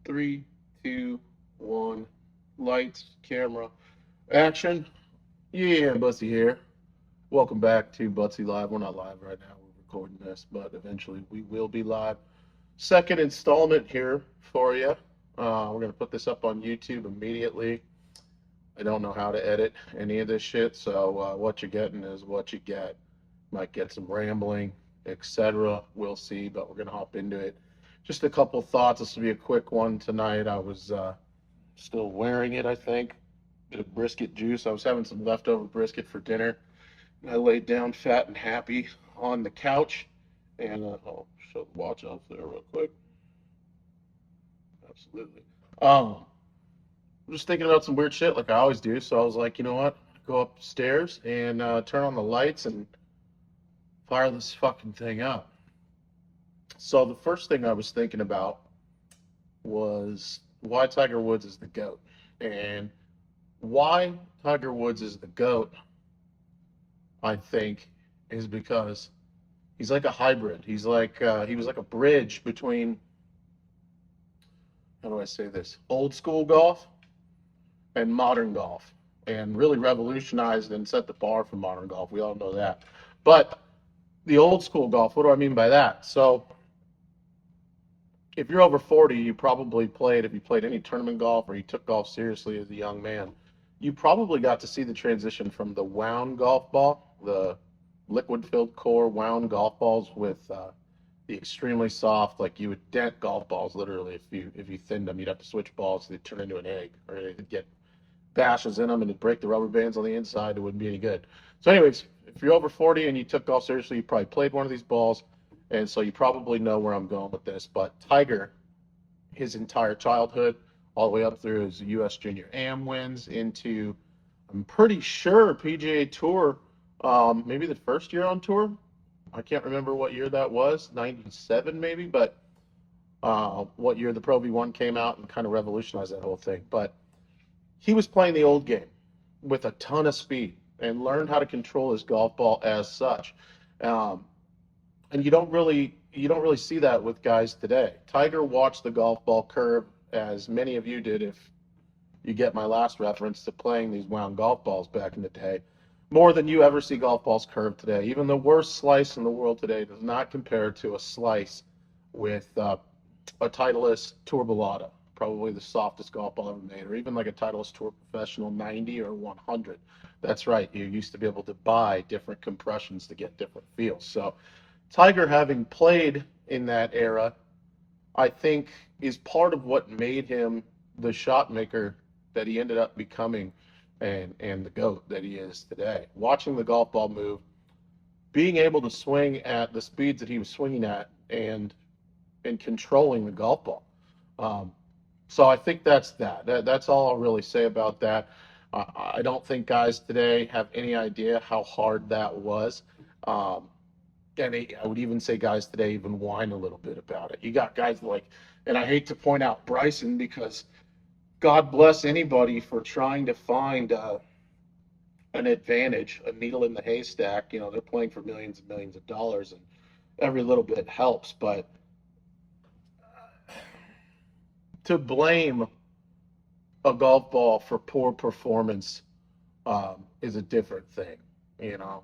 Three, two, one. Lights, camera, action. Yeah, Bussy here. Welcome back to Butsy Live. We're not live right now. We're recording this, but eventually we will be live. Second installment here for you. We're gonna put this up on YouTube immediately. I don't know how to edit any of this shit, so what you're getting is what you get. Might get some rambling, etc. We'll see, but we're gonna hop into it. Just a couple thoughts. This will be a quick one tonight. I was still wearing it, I think. Bit of brisket juice. I was having some leftover brisket for dinner. And I laid down fat and happy on the couch. And I'll show the watch off there real quick. Absolutely. I'm just thinking about some weird shit like I always do. So I was like, you know what? Go upstairs and turn on the lights and fire this fucking thing up. So the first thing I was thinking about was why Tiger Woods is the GOAT. And why Tiger Woods is the GOAT, I think, is because he's like a hybrid. He was like a bridge between, how do I say this, old school golf and modern golf, and really revolutionized and set the bar for modern golf. We all know that. But the old school golf, what do I mean by that? So if you're over 40, you probably played, if you played any tournament golf or you took golf seriously as a young man, you probably got to see the transition from the wound golf ball, the liquid filled core wound golf balls with the extremely soft, like you would dent golf balls literally if you thinned them, you'd have to switch balls, they'd turn into an egg, or they'd get bashes in them and it'd break the rubber bands on the inside. It wouldn't be any good. So, anyways, if you're over 40 and you took golf seriously, you probably played one of these balls, and so you probably know where I'm going with this. But Tiger, his entire childhood, all the way up through his U.S. Junior Am wins into, I'm pretty sure, PGA Tour, maybe the first year on tour. I can't remember what year that was, 97 maybe, but what year the Pro V1 came out and kind of revolutionized that whole thing. But he was playing the old game with a ton of speed and learned how to control his golf ball as such. Um, and you don't really see that with guys today. Tiger watched the golf ball curve as many of you did if you get my last reference to playing these wound golf balls back in the day. More than you ever see golf balls curved today. Even the worst slice in the world today does not compare to a slice with a Titleist Tour Bellata, probably the softest golf ball ever made, or even like a Titleist Tour Professional 90 or 100. That's right. You used to be able to buy different compressions to get different feels. So Tiger, having played in that era, I think is part of what made him the shot maker that he ended up becoming, and the GOAT that he is today. Watching the golf ball move, being able to swing at the speeds that he was swinging at, and controlling the golf ball. Um, so I think that's all I'll really say about that. I don't think guys today have any idea how hard that was. Um, and I would even say guys today even whine a little bit about it. You got guys like, and I hate to point out Bryson because God bless anybody for trying to find an advantage, a needle in the haystack. You know, they're playing for millions and millions of dollars, and every little bit helps. But to blame a golf ball for poor performance is a different thing, you know,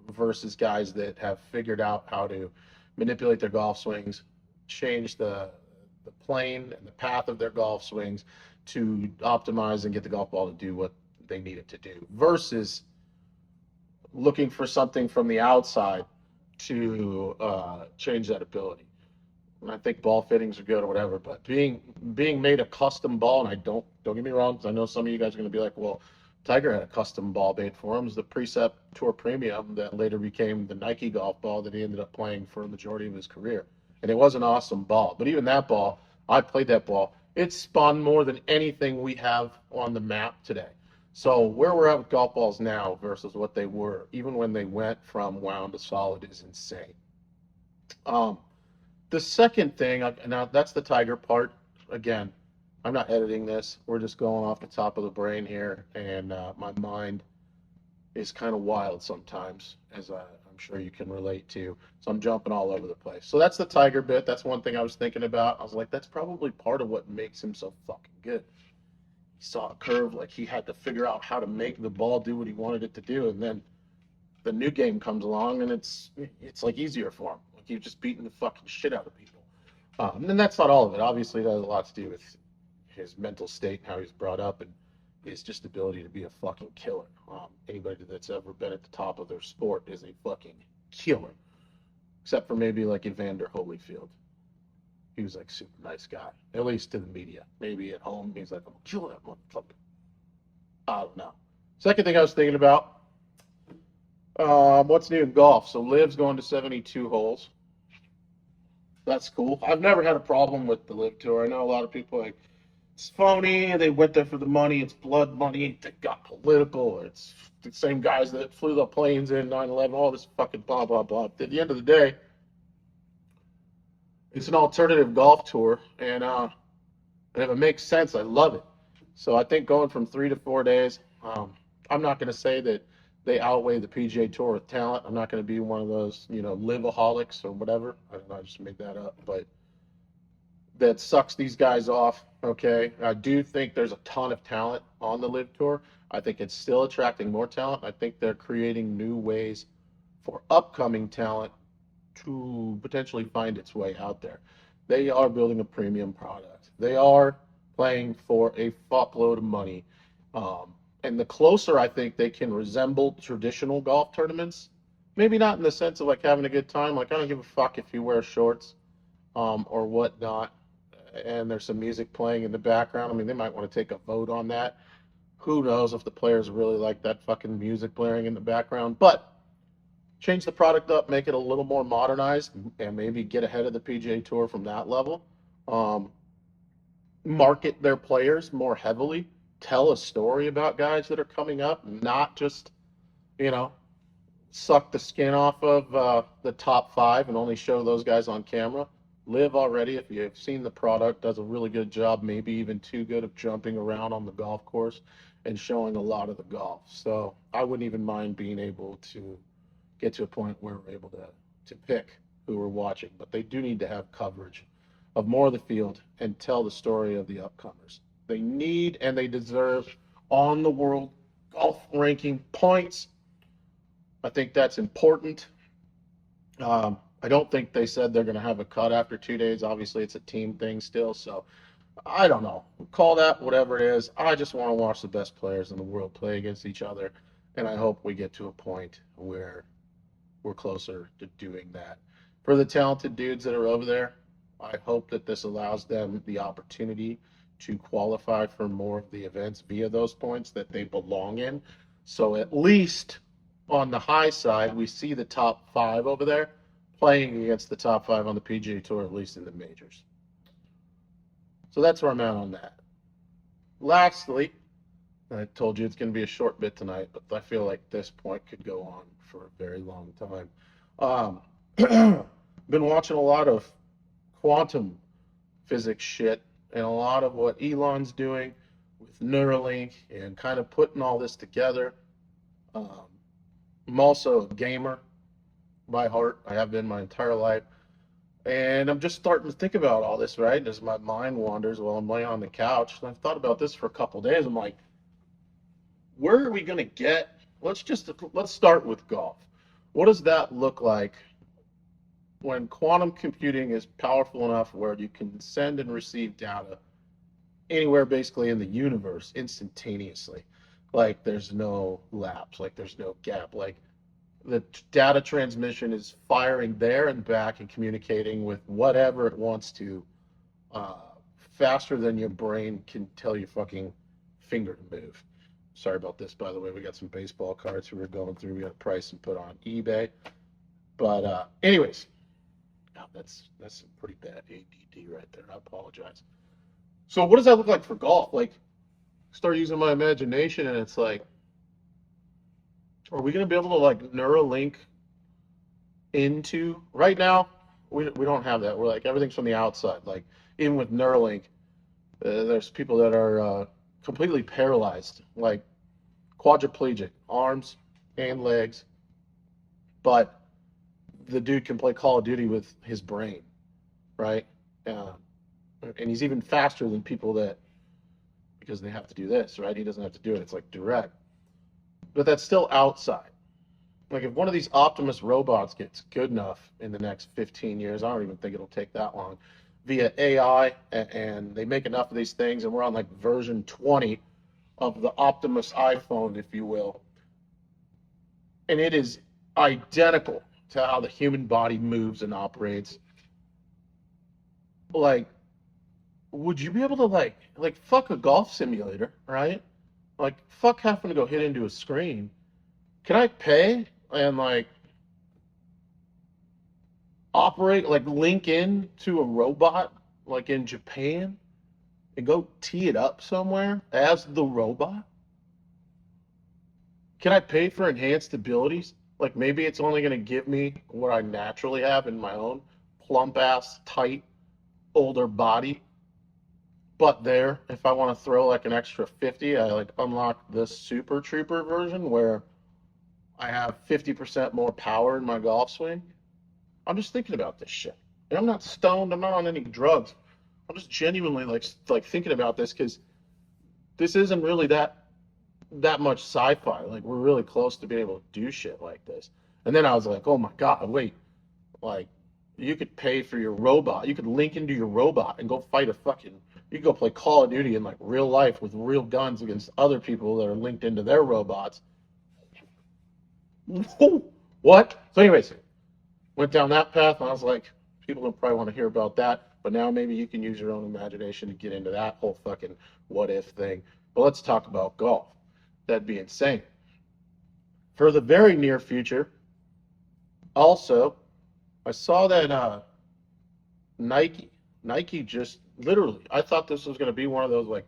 versus guys that have figured out how to manipulate their golf swings, change the plane and the path of their golf swings to optimize and get the golf ball to do what they need it to do, versus looking for something from the outside to change that ability. And I think ball fittings are good or whatever, but being made a custom ball, and I don't get me wrong, because I know some of you guys are going to be like, well, Tiger had a custom ball made for him. It was the Precept Tour Premium that later became the Nike golf ball that he ended up playing for a majority of his career. And it was an awesome ball. But even that ball, I played that ball. It spun more than anything we have on the map today. So where we're at with golf balls now versus what they were, even when they went from wound to solid, is insane. Um, the second thing, now that's the Tiger part. Again, I'm not editing this. We're just going off the top of the brain here, and my mind is kind of wild sometimes, as I'm sure you can relate to. So I'm jumping all over the place. So that's the Tiger bit. That's one thing I was thinking about. I was like, that's probably part of what makes him so fucking good. He saw a curve, like he had to figure out how to make the ball do what he wanted it to do, and then the new game comes along and it's like easier for him. Like you're just beating the fucking shit out of people. And that's not all of it. Obviously, that has a lot to do with his mental state, how he's brought up, and his just ability to be a fucking killer. Anybody that's ever been at the top of their sport is a fucking killer, except for maybe like Evander Holyfield. He was like super nice guy, at least to the media. Maybe at home he's like, I'm gonna kill that motherfucker. I don't know. Second thing I was thinking about, what's new in golf? So LIV's going to 72 holes. That's cool. I've never had a problem with the LIV Tour. I know a lot of people like, it's phony. They went there for the money. It's blood money. They got political. It's the same guys that flew the planes in 9/11. All this fucking blah, blah, blah. At the end of the day, it's an alternative golf tour. And if it makes sense, I love it. So I think going from 3 to 4 days, I'm not going to say that they outweigh the PGA Tour with talent. I'm not going to be one of those, liveaholics or whatever. I don't know, I just made that up. But that sucks these guys off, okay? I do think there's a ton of talent on the LIV Tour. I think it's still attracting more talent. I think they're creating new ways for upcoming talent to potentially find its way out there. They are building a premium product. They are playing for a fuckload of money. And the closer I think they can resemble traditional golf tournaments, maybe not in the sense of like having a good time. Like I don't give a fuck if you wear shorts or whatnot, and there's some music playing in the background. I mean, they might want to take a vote on that. Who knows if the players really like that fucking music blaring in the background? But change the product up, make it a little more modernized, and maybe get ahead of the PGA Tour from that level. Market their players more heavily. Tell a story about guys that are coming up, not just, suck the skin off of the top 5 and only show those guys on camera. LIV already, if you've seen the product, does a really good job, maybe even too good, of jumping around on the golf course and showing a lot of the golf. So I wouldn't even mind being able to get to a point where we're able to pick who we're watching. But they do need to have coverage of more of the field and tell the story of the upcomers. They need and they deserve on the world golf ranking points. I think that's important. I don't think they said they're going to have a cut after 2 days. Obviously, it's a team thing still. So I don't know. Call that whatever it is. I just want to watch the best players in the world play against each other. And I hope we get to a point where we're closer to doing that. For the talented dudes that are over there, I hope that this allows them the opportunity to qualify for more of the events via those points that they belong in. So at least on the high side, we see the top 5 over there playing against the top 5 on the PGA Tour, at least in the majors. So that's where I'm at on that. Lastly, I told you it's going to be a short bit tonight, but I feel like this point could go on for a very long time. Been watching a lot of quantum physics shit and a lot of what Elon's doing with Neuralink and kind of putting all this together. I'm also a gamer by heart. I have been my entire life. And I'm just starting to think about all this, right? As my mind wanders while I'm laying on the couch. And I've thought about this for a couple of days. I'm like, where are we going to get? Let's start with golf. What does that look like when quantum computing is powerful enough where you can send and receive data anywhere basically in the universe instantaneously? Like there's no lapse, like there's no gap, like the data transmission is firing there and back and communicating with whatever it wants to, faster than your brain can tell your fucking finger to move. Sorry about this, by the way. We got some baseball cards we were going through. We got a price and put on eBay. But anyways, that's some pretty bad ADD right there. I apologize. So what does that look like for golf? Like, start using my imagination, and it's like, are we going to be able to like Neuralink into right now? We don't have that. We're like everything's from the outside. Like even with Neuralink, there's people that are completely paralyzed, like quadriplegic, arms and legs, but the dude can play Call of Duty with his brain, right? Uh, and he's even faster than people that, because they have to do this, right? He doesn't have to do it. It's like direct. But that's still outside. Like if one of these Optimus robots gets good enough in the next 15 years, I don't even think it'll take that long, via AI, and they make enough of these things, and we're on like version 20 of the Optimus iPhone, if you will, and it is identical to how the human body moves and operates. Like, would you be able to like fuck a golf simulator, right? Like fuck having to go hit into a screen. Can I pay and like operate, like link in to a robot like in Japan and go tee it up somewhere as the robot? Can I pay for enhanced abilities? Like maybe it's only going to give me what I naturally have in my own plump ass, tight, older body. But there, if I want to throw like an extra 50, I like unlock this Super Trooper version where I have 50% more power in my golf swing. I'm just thinking about this shit. And I'm not stoned, I'm not on any drugs. I'm just genuinely like thinking about this because this isn't really that much sci-fi. Like we're really close to being able to do shit like this. And then I was like, oh my God, wait, like you could pay for your robot. You could link into your robot and go fight a fucking, you could go play Call of Duty in like real life with real guns against other people that are linked into their robots. What? So anyways, went down that path and I was like, people don't probably want to hear about that. But now maybe you can use your own imagination to get into that whole fucking what if thing. But let's talk about golf. That'd be insane. For the very near future, also, I saw that Nike just literally, I thought this was going to be one of those like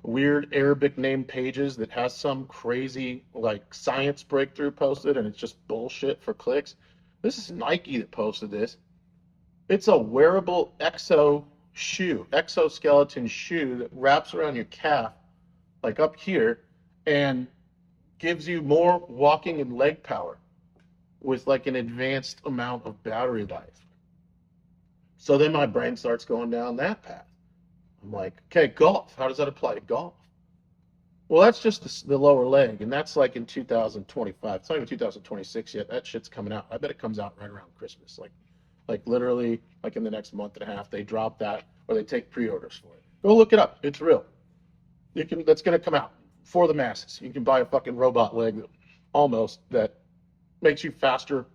weird Arabic name pages that has some crazy like science breakthrough posted and it's just bullshit for clicks. This is Nike that posted this. It's a wearable exoskeleton shoe that wraps around your calf, like up here, and gives you more walking and leg power with like an advanced amount of battery life. So then my brain starts going down that path. I'm like, okay, golf. How does that apply to golf? Well, that's just the lower leg, and that's like in 2025. It's not even 2026 yet. That shit's coming out. I bet it comes out right around Christmas. Like literally, like in the next month and a half, they drop that or they take pre-orders for it. Go look it up. It's real. You can. That's gonna come out for the masses. You can buy a fucking robot leg, almost that makes you faster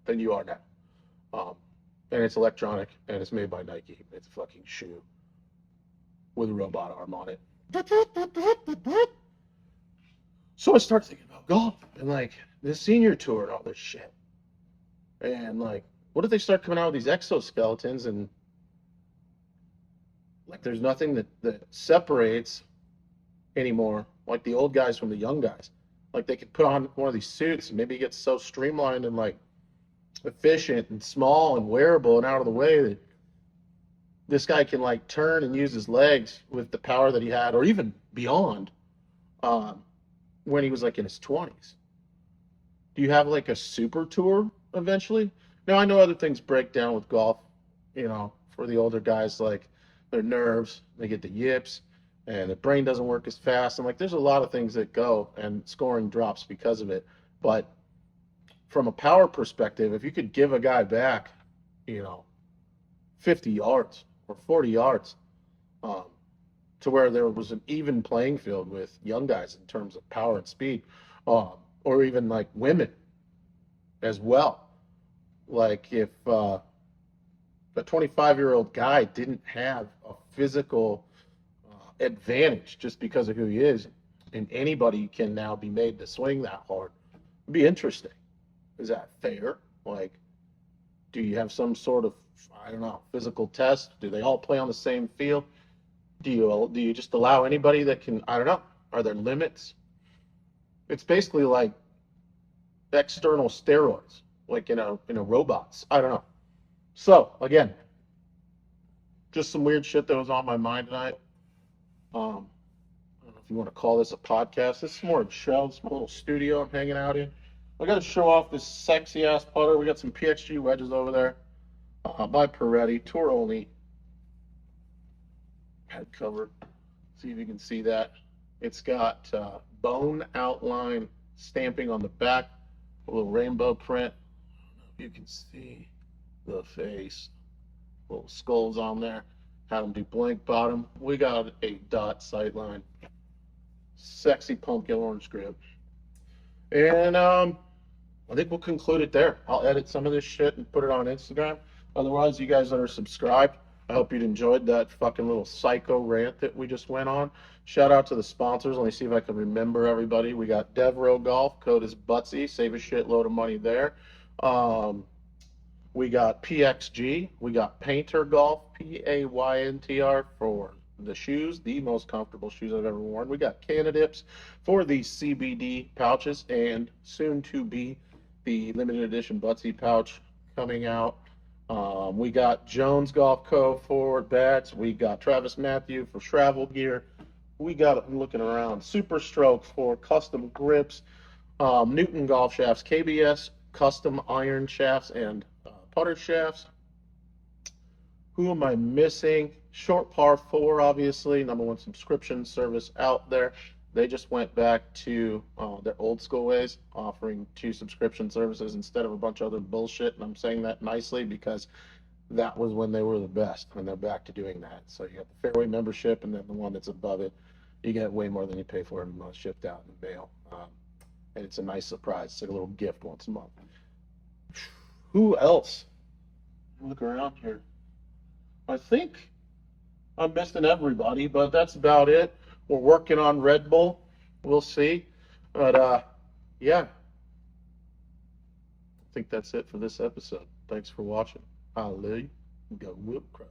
than you are now. And it's electronic and it's made by Nike. It's a fucking shoe with a robot arm on it. So I start thinking about golf and like the senior tour and all this shit. And like, what if they start coming out with these exoskeletons and like there's nothing that separates anymore, like the old guys from the young guys. Like they could put on one of these suits and maybe it gets so streamlined and like efficient and small and wearable and out of the way that this guy can like turn and use his legs with the power that he had or even beyond when he was like in his 20s. Do you have like a super tour eventually? Now I know other things break down with golf, for the older guys, like their nerves, they get the yips and the brain doesn't work as fast. And like there's a lot of things that go and scoring drops because of it. But from a power perspective, if you could give a guy back, 50 yards or 40 yards to where there was an even playing field with young guys in terms of power and speed, or even like women as well. Like if a 25-year-old guy didn't have a physical advantage just because of who he is, and anybody can now be made to swing that hard, it'd be interesting. Is that fair? Like, do you have some sort of, I don't know, physical test? Do they all play on the same field? Do you just allow anybody that can, I don't know, are there limits? It's basically like external steroids, like in a robots. I don't know. So again, just some weird shit that was on my mind tonight. I don't know if you want to call this a podcast. This is more of a show. It's a little studio I'm hanging out in. I got to show off this sexy ass putter. We got some PXG wedges over there by Peretti, tour only head cover. See if you can see that. It's got bone outline stamping on the back, a little rainbow print. You can see the face, little skulls on there. Had them do blank bottom. We got a dot sightline, sexy pumpkin orange grip, and I think we'll conclude it there. I'll edit some of this shit and put it on Instagram. Otherwise, you guys that are subscribed, I hope you'd enjoyed that fucking little psycho rant that we just went on. Shout out to the sponsors. Let me see if I can remember everybody. We got Devro Golf. Code is Butsy. Save a shitload of money there. We got PXG. We got Painter Golf. PAYNTR for the shoes, the most comfortable shoes I've ever worn. We got Canadips for the CBD pouches, and soon to be the limited edition Butsy pouch coming out. We got Jones Golf Co. for bats. We got Travis Matthew for travel gear. We got, I'm looking around, Super Stroke for custom grips. Newton Golf Shafts, KBS custom iron shafts and putter shafts. Who am I missing? Short Par 4, obviously, #1 subscription service out there. They just went back to their old school ways, offering 2 subscription services instead of a bunch of other bullshit. And I'm saying that nicely because that was when they were the best, and they're back to doing that. So you have the Fairway membership, and then the one that's above it, you get way more than you pay for it shipped out in the mail. And it's a nice surprise. It's like a little gift once a month. Who else? Look around here. I think I'm missing everybody, but that's about it. We're working on Red Bull. We'll see. But yeah, I think that's it for this episode. Thanks for watching. Hallelujah. Go Whoop Crowd.